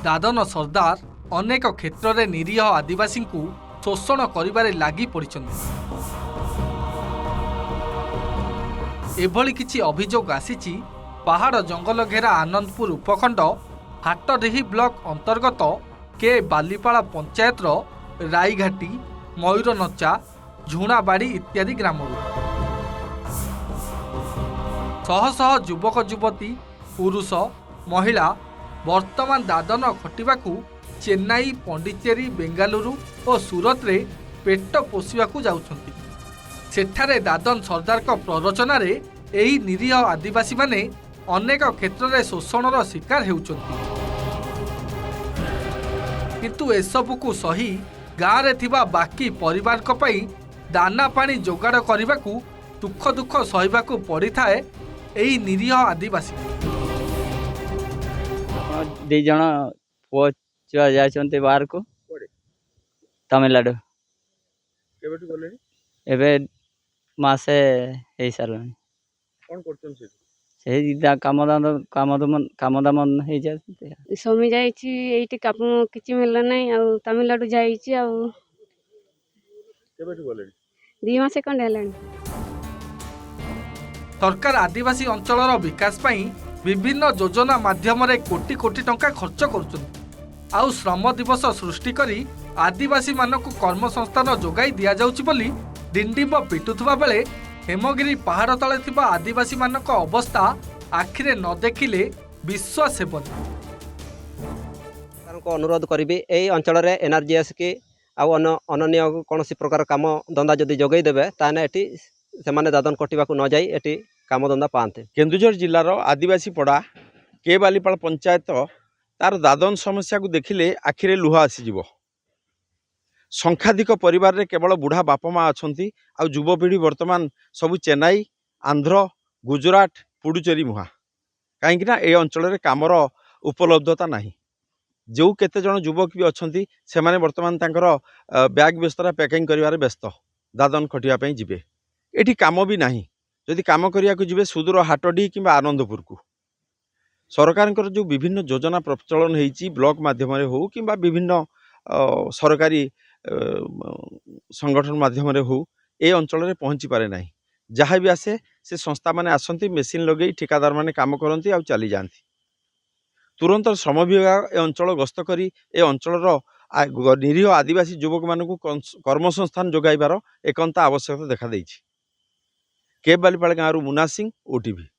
दादन सरदार अनेक क्षेत्र में निरीह आदिवासी को शोषण करिबारे लागि पड़िछन्ति। एभली किछि अभियोग आसीछि पहाड़ जंगल घेरा आनंदपुर उपखंड हाटडेही ब्लॉक अंतर्गत के बालीपाड़ा पंचायत राईघाटी मयूरनचा झुणाबाड़ी इत्यादि ग्राम शह शह युवक युवती पुरुष महिला वर्तमान दादन खटिबाकू चेन्नई पंडिचेरी बेंगालुरु और सूरत रे पेट पोषिबाकू जाउछन्ति। सेठारे दादन सरदार को प्ररोचन एही निरीह आदिवासी माने अनेक क्षेत्र में शोषणर शिकार हेउछन्ति। किंतु एसबुकू सही गाँव रे थिबा बाकी परिवार को पई दाना पानी जोगाड़ करने दुख दुख सहिबाकू पड़ी थाए एही निरीह आदिवासी। दी जण पुआ छुआ जाइछन्ते बाहर को तमिलनाडु एबे मासे हे सारलानी कोन करछन से से काम दाम हे जाते स्वामी जाइछि एइटी काम किछि मिलला नै आ तमिलनाडु जाइछि आ केबेटु बोले 2 मास कंड हेलानी। सरकार आदिवासी अंचलर विकास पई विभिन्न योजना माध्यम कोटी कोटी टंका खर्च करुछन्ति। आउ श्रम दिवस सृष्टि करी आदिवासी मानक कर्मसंस्थान जोगाई दिया जाउछि बोली डिंडिम पिटुथुबा बेले हेमगिरी पहाड़ तले थिबा आदिवासी मानक अवस्था आखिरे न देखिले विश्वास हेबनी। को अनुरोध करी ए अंचल में एनआरजीएस की अनन्य कौन प्रकार काम धंदा जदि जोगई देवे ताने एटी से दादन कटिबा न जाई एटी काम धंदा पाते। केन्दुझर जिलार आदिवासी पड़ा के बालीपाड़ पंचायत तार दादन समस्या को देखिले आखिरे लुह आसीजिवो। संख्याधिक परिवार रे केवल बुढ़ा बापा माँ अच्छा आ युवपीढ़ी वर्तमान सबू चेन्नई आंध्र गुजरात पुडुचेरी मुहा कहीं ए अंचल कामर उपलब्धता नहीं। जो केते जन युवक भी अच्छा से वर्तमान बैग व्यस्तरा पैकिंग कर व्यस्त दादन खटिया जीवे एटी काम भी नहीं। जदि काम करिया को जीवे सुदूर हाटडी कि आनंदपुर को सरकार जो विभिन्न योजना प्रचलन होती ब्लॉक माध्यम हो कि विभिन्न सरकारी संगठन माध्यम हो ए अंचल में पहुँची पारे ना। जहाँ भी आसे से संस्था माने आसंती मेसीन लगे ठिकादार माने काम करती आ चली जाती। तुरंत श्रम विभाग ए अंचल गस्त करी ए अंचल निरीह आदिवासी युवक मानू कर्मसंस्थान जोगाइबार एकांत आवश्यकता देखा देइछि। के बालीपाड़ गाँव मुना सिंह ओटीवी।